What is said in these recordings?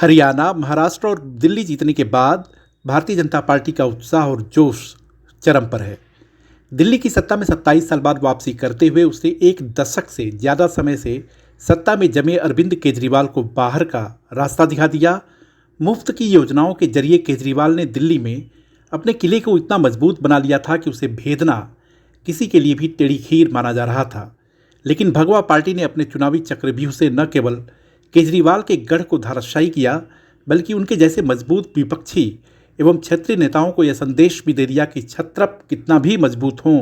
हरियाणा, महाराष्ट्र और दिल्ली जीतने के बाद भारतीय जनता पार्टी का उत्साह और जोश चरम पर है। दिल्ली की सत्ता में 27 साल बाद वापसी करते हुए उसने एक दशक से ज़्यादा समय से सत्ता में जमे अरविंद केजरीवाल को बाहर का रास्ता दिखा दिया। मुफ्त की योजनाओं के जरिए केजरीवाल ने दिल्ली में अपने किले को इतना मजबूत बना लिया था कि उसे भेदना किसी के लिए भी टेढ़ी खीर माना जा रहा था। लेकिन भगवा पार्टी ने अपने चुनावी चक्रव्यूह से न केवल केजरीवाल के गढ़ को धराशायी किया, बल्कि उनके जैसे मजबूत विपक्षी एवं क्षेत्रीय नेताओं को यह संदेश भी दे दिया कि छत्रप कितना भी मजबूत हो,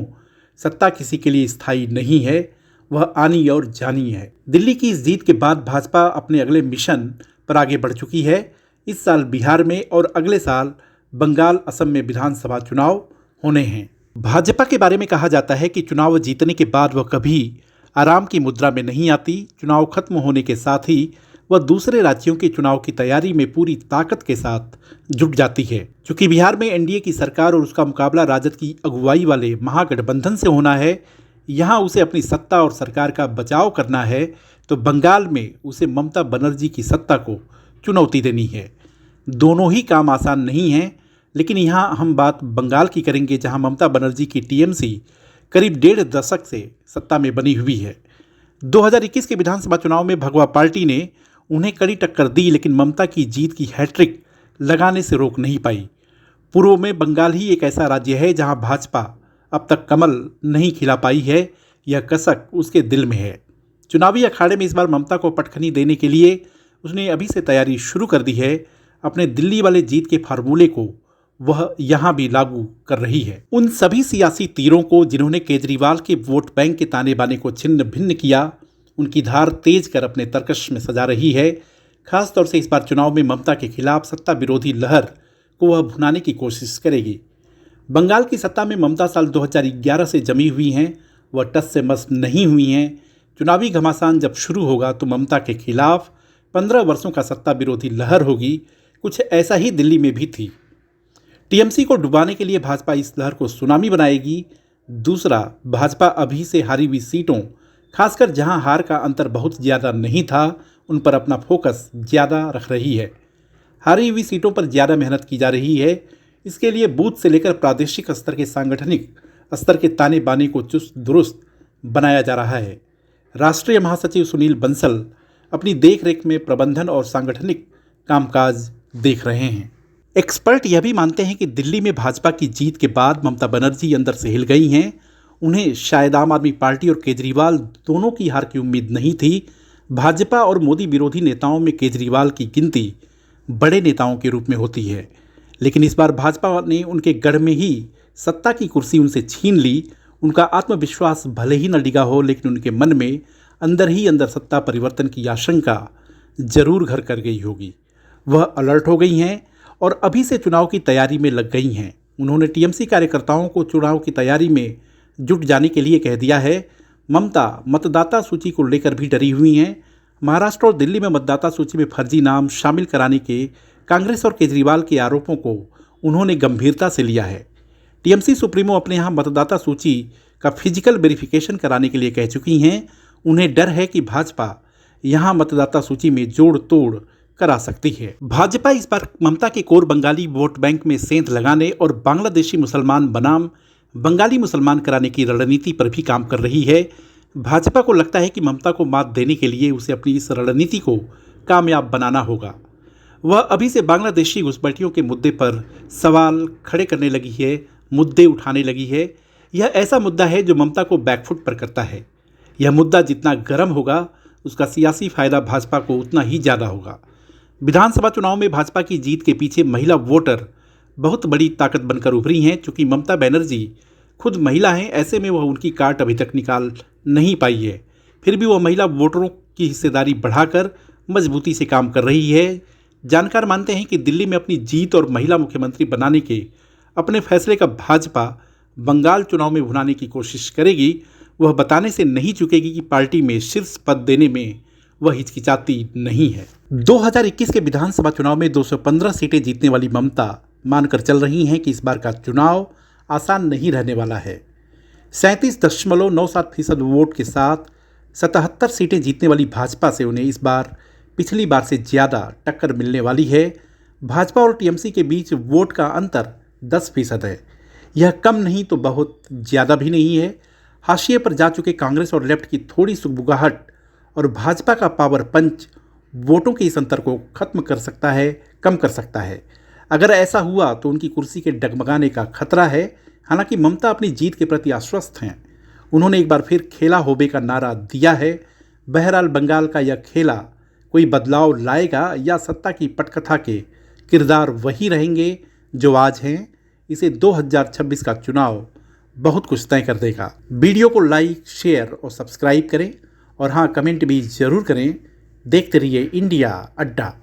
सत्ता किसी के लिए स्थायी नहीं है, वह आनी और जानी है। दिल्ली की इस जीत के बाद भाजपा अपने अगले मिशन पर आगे बढ़ चुकी है। इस साल बिहार में और अगले साल बंगाल, असम में विधानसभा चुनाव होने हैं। भाजपा के बारे में कहा जाता है कि चुनाव जीतने के बाद वह कभी आराम की मुद्रा में नहीं आती। चुनाव खत्म होने के साथ ही वह दूसरे राज्यों के चुनाव की तैयारी में पूरी ताकत के साथ जुट जाती है। चूंकि बिहार में एनडीए की सरकार और उसका मुकाबला राजद की अगुवाई वाले महागठबंधन से होना है, यहाँ उसे अपनी सत्ता और सरकार का बचाव करना है, तो बंगाल में उसे ममता बनर्जी की सत्ता को चुनौती देनी है। दोनों ही काम आसान नहीं हैं, लेकिन यहाँ हम बात बंगाल की करेंगे, जहाँ ममता बनर्जी की टीएमसी करीब 1.5 दशक से सत्ता में बनी हुई है। 2021 के विधानसभा चुनाव में भगवा पार्टी ने उन्हें कड़ी टक्कर दी, लेकिन ममता की जीत की हैट्रिक लगाने से रोक नहीं पाई। पूर्व में बंगाल ही एक ऐसा राज्य है जहां भाजपा अब तक कमल नहीं खिला पाई है। यह कसक उसके दिल में है। चुनावी अखाड़े में इस बार ममता को पटखनी देने के लिए उसने अभी से तैयारी शुरू कर दी है। अपने दिल्ली वाले जीत के फार्मूले को वह यहाँ भी लागू कर रही है। उन सभी सियासी तीरों को जिन्होंने केजरीवाल के वोट बैंक के ताने बाने को छिन्न भिन्न किया, उनकी धार तेज कर अपने तर्कश में सजा रही है। खासतौर से इस बार चुनाव में ममता के खिलाफ सत्ता विरोधी लहर को वह भुनाने की कोशिश करेगी। बंगाल की सत्ता में ममता साल 2011 से जमी हुई हैं, वह टस से मस नहीं हुई हैं। चुनावी घमासान जब शुरू होगा तो ममता के खिलाफ 15 वर्षों का सत्ता विरोधी लहर होगी। कुछ ऐसा ही दिल्ली में भी थी। टीएमसी को डुबाने के लिए भाजपा इस लहर को सुनामी बनाएगी। दूसरा, भाजपा अभी से हारी हुई सीटों, खासकर जहां हार का अंतर बहुत ज़्यादा नहीं था, उन पर अपना फोकस ज़्यादा रख रही है। हारी हुई सीटों पर ज़्यादा मेहनत की जा रही है। इसके लिए बूथ से लेकर प्रादेशिक स्तर के सांगठनिक स्तर के ताने बाने को चुस्त दुरुस्त बनाया जा रहा है। राष्ट्रीय महासचिव सुनील बंसल अपनी देखरेख में प्रबंधन और सांगठनिक कामकाज देख रहे हैं। एक्सपर्ट यह भी मानते हैं कि दिल्ली में भाजपा की जीत के बाद ममता बनर्जी अंदर से हिल गई हैं। उन्हें शायद आम आदमी पार्टी और केजरीवाल दोनों की हार की उम्मीद नहीं थी। भाजपा और मोदी विरोधी नेताओं में केजरीवाल की गिनती बड़े नेताओं के रूप में होती है, लेकिन इस बार भाजपा ने उनके गढ़ में ही सत्ता की कुर्सी उनसे छीन ली। उनका आत्मविश्वास भले ही न डिगा हो, लेकिन उनके मन में अंदर ही अंदर सत्ता परिवर्तन की आशंका जरूर घर कर गई होगी। वह अलर्ट हो गई हैं और अभी से चुनाव की तैयारी में लग गई हैं। उन्होंने टीएमसी कार्यकर्ताओं को चुनाव की तैयारी में जुट जाने के लिए कह दिया है। ममता मतदाता सूची को लेकर भी डरी हुई हैं। महाराष्ट्र और दिल्ली में मतदाता सूची में फर्जी नाम शामिल कराने के कांग्रेस और केजरीवाल के आरोपों को उन्होंने गंभीरता से लिया है। टीएमसी सुप्रीमो अपने यहाँ मतदाता सूची का फिजिकल वेरिफिकेशन कराने के लिए कह चुकी हैं। उन्हें डर है कि भाजपा यहाँ मतदाता सूची में जोड़ तोड़ करा सकती है। भाजपा इस बार ममता के कोर बंगाली वोट बैंक में सेंध लगाने और बांग्लादेशी मुसलमान बनाम बंगाली मुसलमान कराने की रणनीति पर भी काम कर रही है। भाजपा को लगता है कि ममता को मात देने के लिए उसे अपनी इस रणनीति को कामयाब बनाना होगा। वह अभी से बांग्लादेशी घुसपैठियों के मुद्दे पर सवाल खड़े करने लगी है, मुद्दे उठाने लगी है। यह ऐसा मुद्दा है जो ममता को बैकफुट पर करता है। यह मुद्दा जितना गर्म होगा, उसका सियासी फायदा भाजपा को उतना ही ज़्यादा होगा। विधानसभा चुनाव में भाजपा की जीत के पीछे महिला वोटर बहुत बड़ी ताकत बनकर उभरी हैं। चूँकि ममता बनर्जी खुद महिला हैं, ऐसे में वह उनकी काट अभी तक निकाल नहीं पाई है। फिर भी वह महिला वोटरों की हिस्सेदारी बढ़ाकर मजबूती से काम कर रही है। जानकार मानते हैं कि दिल्ली में अपनी जीत और महिला मुख्यमंत्री बनाने के अपने फैसले का भाजपा बंगाल चुनाव में भुनाने की कोशिश करेगी। वह बताने से नहीं चूकेगी कि पार्टी में शीर्ष पद देने में वह हिचकिचाती नहीं है। 2021 के विधानसभा चुनाव में 215 सीटें जीतने वाली ममता मानकर चल रही हैं कि इस बार का चुनाव आसान नहीं रहने वाला है। 37.97% वोट के साथ 77 सीटें जीतने वाली भाजपा से उन्हें इस बार पिछली बार से ज़्यादा टक्कर मिलने वाली है। भाजपा और टीएमसी के बीच वोट का अंतर 10% है। यह कम नहीं तो बहुत ज़्यादा भी नहीं है। हाशिए पर जा चुके कांग्रेस और लेफ्ट की थोड़ी सुगबुगाहट और भाजपा का पावर पंच वोटों के इस अंतर को खत्म कर सकता है, कम कर सकता है। अगर ऐसा हुआ तो उनकी कुर्सी के डगमगाने का खतरा है। हालांकि ममता अपनी जीत के प्रति आश्वस्त हैं। उन्होंने एक बार फिर खेला होबे का नारा दिया है। बहरहाल बंगाल का यह खेला कोई बदलाव लाएगा या सत्ता की पटकथा के किरदार वही रहेंगे जो आज हैं। इसे 2026 का चुनाव बहुत कुछ तय कर देगा। वीडियो को लाइक, शेयर और सब्सक्राइब करें और हाँ, कमेंट भी ज़रूर करें। देखते रहिए इंडिया अड्डा।